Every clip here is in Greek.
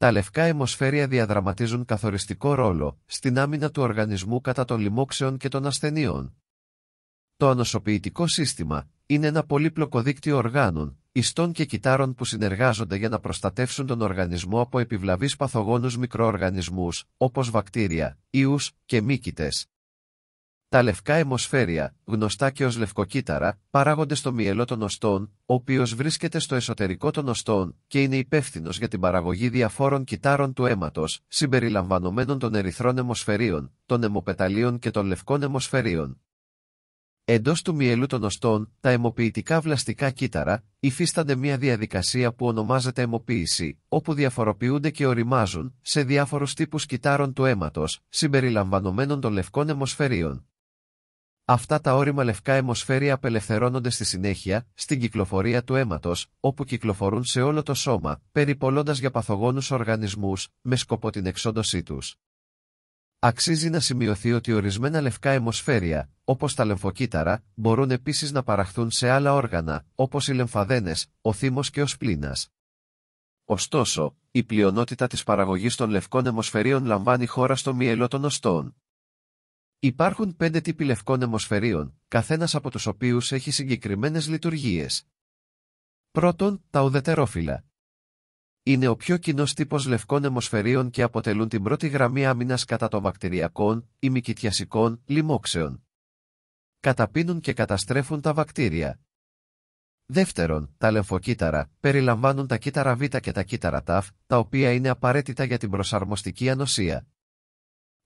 Τα λευκά αιμοσφαίρια διαδραματίζουν καθοριστικό ρόλο στην άμυνα του οργανισμού κατά των λοιμόξεων και των ασθενειών. Το ανοσοποιητικό σύστημα είναι ένα πολύπλοκο δίκτυο οργάνων, ιστών και κυττάρων που συνεργάζονται για να προστατεύσουν τον οργανισμό από επιβλαβείς παθογόνους μικροοργανισμούς, όπως βακτήρια, ιούς και μύκητες. Τα λευκά αιμοσφαίρια, γνωστά και ως λευκοκύτταρα, παράγονται στο μυελό των οστών, ο οποίος βρίσκεται στο εσωτερικό των οστών και είναι υπεύθυνος για την παραγωγή διαφόρων κυττάρων του αίματος, συμπεριλαμβανομένων των ερυθρών αιμοσφαιρίων, των αιμοπεταλίων και των λευκών αιμοσφαιρίων. Εντός του μυελού των οστών, τα αιμοποιητικά βλαστικά κύτταρα υφίστανται μια διαδικασία που ονομάζεται αιμοποίηση, όπου διαφοροποιούνται και ωριμάζουν σε διάφορους τύπους κυττάρων του αίματος, συμπεριλαμβανομένων των λευκών αιμοσφαιρίων. Αυτά τα ώριμα λευκά αιμοσφαίρια απελευθερώνονται στη συνέχεια στην κυκλοφορία του αίματος, όπου κυκλοφορούν σε όλο το σώμα, περιπολώντας για παθογόνους οργανισμούς, με σκοπό την εξόντωσή τους. Αξίζει να σημειωθεί ότι ορισμένα λευκά αιμοσφαίρια, όπως τα λεμφοκύτταρα, μπορούν επίσης να παραχθούν σε άλλα όργανα, όπως οι λεμφαδένες, ο θύμος και ο σπλήνας. Ωστόσο, η πλειονότητα της παραγωγής των λευκών αιμοσφαιρίων λαμβάνει χώρα στο μυελό των οστών. Υπάρχουν 5 τύποι λευκών αιμοσφαιρίων, καθένας από τους οποίους έχει συγκεκριμένες λειτουργίες. Πρώτον, τα ουδετερόφυλλα. Είναι ο πιο κοινός τύπος λευκών αιμοσφαιρίων και αποτελούν την πρώτη γραμμή άμυνας κατά των βακτηριακών ή μυκητιασικών λοιμόξεων. Καταπίνουν και καταστρέφουν τα βακτήρια. Δεύτερον, τα λεμφοκύτταρα περιλαμβάνουν τα κύτταρα Β και τα κύτταρα Τ, τα οποία είναι απαραίτητα για την προσαρμοστική ανοσία.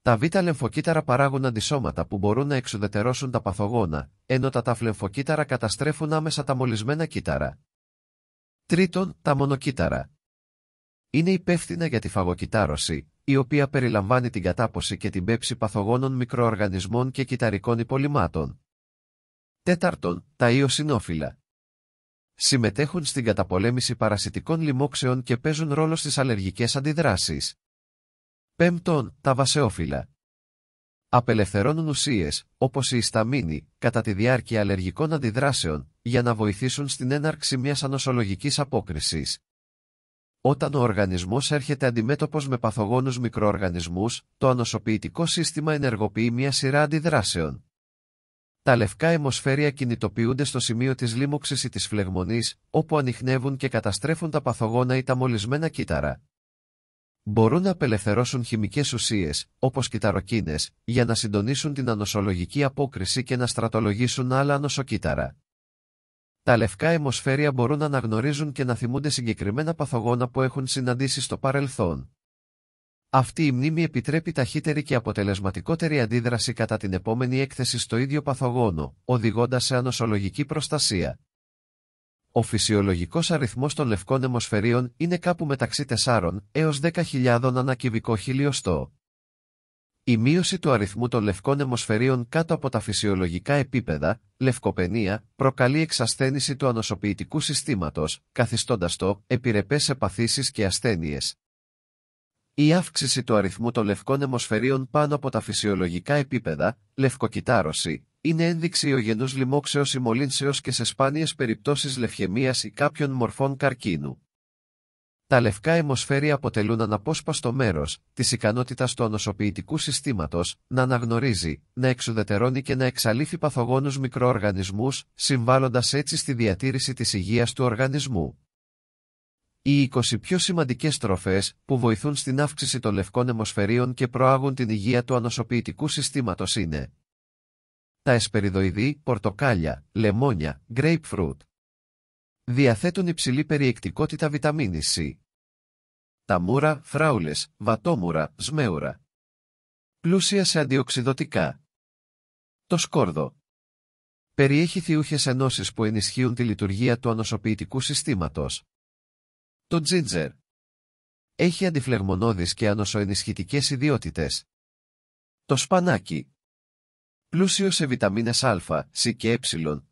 Τα Β λεμφοκύτταρα παράγουν αντισώματα που μπορούν να εξουδετερώσουν τα παθογόνα, ενώ τα Τ λεμφοκύτταρα καταστρέφουν άμεσα τα μολυσμένα κύτταρα. Τρίτον, τα μονοκύτταρα. Είναι υπεύθυνα για τη φαγοκυτάρωση, η οποία περιλαμβάνει την κατάποση και την πέψη παθογόνων μικροοργανισμών και κυτταρικών υπολειμμάτων. Τέταρτον, τα ιοσινόφυλλα. Συμμετέχουν στην καταπολέμηση παρασιτικών λοιμόξεων και παίζουν ρόλο στις αλλεργικές αντιδράσεις. Πέμπτον, τα βασεόφυλλα. Απελευθερώνουν ουσίες, όπως η ισταμίνη, κατά τη διάρκεια αλλεργικών αντιδράσεων, για να βοηθήσουν στην έναρξη μιας ανοσολογικής απόκρισης. Όταν ο οργανισμός έρχεται αντιμέτωπος με παθογόνους μικροοργανισμούς, το ανοσοποιητικό σύστημα ενεργοποιεί μια σειρά αντιδράσεων. Τα λευκά αιμοσφαίρια κινητοποιούνται στο σημείο της λίμωξης ή της φλεγμονής, όπου ανιχνεύουν και καταστρέφουν τα παθογόνα ή τα μολυσμένα κύτταρα. Μπορούν να απελευθερώσουν χημικές ουσίες, όπως κυτταροκίνες, για να συντονίσουν την ανοσολογική απόκριση και να στρατολογήσουν άλλα ανοσοκύτταρα. Τα λευκά αιμοσφαίρια μπορούν να αναγνωρίζουν και να θυμούνται συγκεκριμένα παθογόνα που έχουν συναντήσει στο παρελθόν. Αυτή η μνήμη επιτρέπει ταχύτερη και αποτελεσματικότερη αντίδραση κατά την επόμενη έκθεση στο ίδιο παθογόνο, οδηγώντας σε ανοσολογική προστασία. Ο φυσιολογικός αριθμός των λευκών αιμοσφαιρίων είναι κάπου μεταξύ 4 έως 10.000 ανά κυβικό χιλιοστό. Η μείωση του αριθμού των λευκών αιμοσφαιρίων κάτω από τα φυσιολογικά επίπεδα, λευκοπενία, προκαλεί εξασθένιση του ανοσοποιητικού συστήματος, καθιστώντας το επιρρεπές σε παθήσεις και ασθένειες. Η αύξηση του αριθμού των λευκών αιμοσφαιρίων πάνω από τα φυσιολογικά επίπεδα, λευκοκυτάρωση, είναι ένδειξη ιογενούς λοιμόξεως ή μολύνσεως και σε σπάνιες περιπτώσεις λευχαιμίας ή κάποιων μορφών καρκίνου. Τα λευκά αιμοσφαίρια αποτελούν αναπόσπαστο μέρος της ικανότητας του ανοσοποιητικού συστήματος να αναγνωρίζει, να εξουδετερώνει και να εξαλείφει παθογόνους μικροοργανισμούς, συμβάλλοντας έτσι στη διατήρηση της υγείας του οργανισμού. Οι 20 πιο σημαντικές τροφές που βοηθούν στην αύξηση των λευκών αιμοσφαιρίων και προάγουν την υγεία του ανοσοποιητικού συστήματος είναι τα εσπεριδοειδή, πορτοκάλια, λεμόνια, grapefruit. Διαθέτουν υψηλή περιεκτικότητα βιταμίνης C. Τα μούρα, φράουλες, βατόμουρα, σμέουρα. Πλούσια σε αντιοξυδωτικά. Το σκόρδο. Περιέχει θιούχες ενώσεις που ενισχύουν τη λειτουργία του ανοσοποιητικού συστήματος. Το τζίντζερ. Έχει αντιφλεγμονώδεις και ανοσοενισχυτικές ιδιότητες. Το σπανάκι. Πλούσιο σε βιταμίνες Α, Σ και Ε,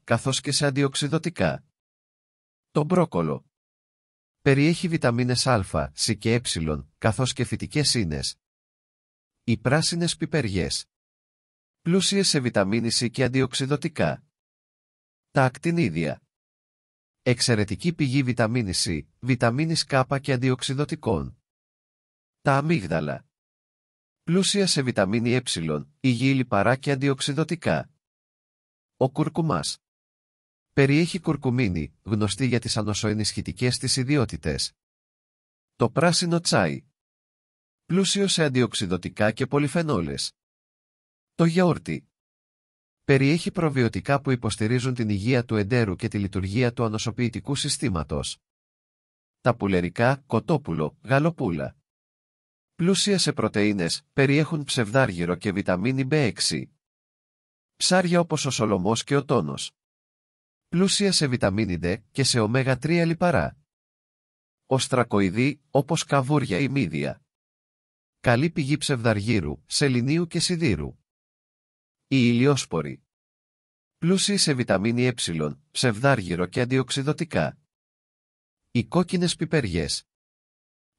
καθώς και σε αντιοξυδωτικά. Το μπρόκολο. Περιέχει βιταμίνες Α, Σ και Ε, καθώς και φυτικές ίνες. Οι πράσινες πιπεριές. Πλούσιες σε βιταμίνη Σ και αντιοξυδωτικά. Τα ακτινίδια. Εξαιρετική πηγή βιταμίνης Σ, βιταμίνης Κ και αντιοξυδωτικών. Τα αμύγδαλα. Πλούσια σε βιταμίνη Ε, υγιή λιπαρά και αντιοξυδωτικά. Ο κουρκουμάς. Περιέχει κουρκουμίνη, γνωστή για τις ανοσοενισχυτικές της ιδιότητες. Το πράσινο τσάι. Πλούσιο σε αντιοξυδωτικά και πολυφενόλες. Το γιαούρτι. Περιέχει προβιωτικά που υποστηρίζουν την υγεία του εντέρου και τη λειτουργία του ανοσοποιητικού συστήματος. Τα πουλερικά, κοτόπουλο, γαλοπούλα. Πλούσια σε πρωτεΐνες, περιέχουν ψευδάργυρο και βιταμίνη B6. Ψάρια όπως ο σολομός και ο τόνος. Πλούσια σε βιταμίνη D και σε ωμέγα-3 λιπαρά. Οστρακοειδή, όπως καβούρια ή μύδια. Καλή πηγή ψευδαργύρου, σεληνίου και σιδήρου. Οι ηλιόσποροι. Πλούσιοι σε βιταμίνη Ε, ψευδάργυρο και αντιοξυδωτικά. Οι κόκκινες πιπεριές.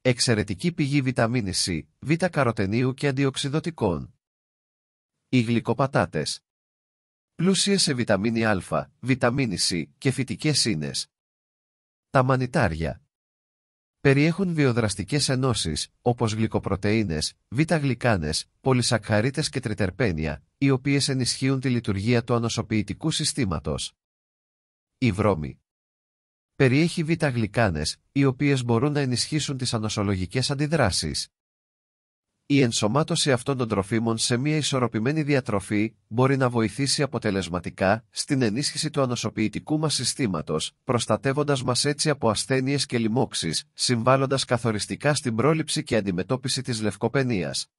Εξαιρετική πηγή βιταμίνη C, β-καροτενίου και αντιοξυδωτικών. Οι γλυκοπατάτες. Πλούσιες σε βιταμίνη Α, βιταμίνη C και φυτικές ίνες. Τα μανιτάρια. Περιέχουν βιοδραστικές ενώσεις, όπως γλυκοπρωτεΐνες, β-γλυκάνες, πολυσακχαρίτες και τριτερπένια, οι οποίες ενισχύουν τη λειτουργία του ανοσοποιητικού συστήματος. Η βρώμη. Περιέχει β-γλυκάνες, οι οποίες μπορούν να ενισχύσουν τις ανοσολογικές αντιδράσεις. Η ενσωμάτωση αυτών των τροφίμων σε μια ισορροπημένη διατροφή μπορεί να βοηθήσει αποτελεσματικά στην ενίσχυση του ανοσοποιητικού μας συστήματος, προστατεύοντας μας έτσι από ασθένειες και λοιμώξεις, συμβάλλοντας καθοριστικά στην πρόληψη και αντιμετώπιση της λευκοπενίας.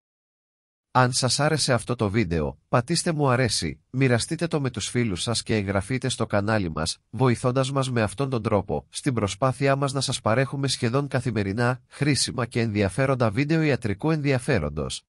Αν σας άρεσε αυτό το βίντεο, πατήστε μου αρέσει, μοιραστείτε το με τους φίλους σας και εγγραφείτε στο κανάλι μας, βοηθώντας μας με αυτόν τον τρόπο, στην προσπάθειά μας να σας παρέχουμε σχεδόν καθημερινά, χρήσιμα και ενδιαφέροντα βίντεο ιατρικού ενδιαφέροντος.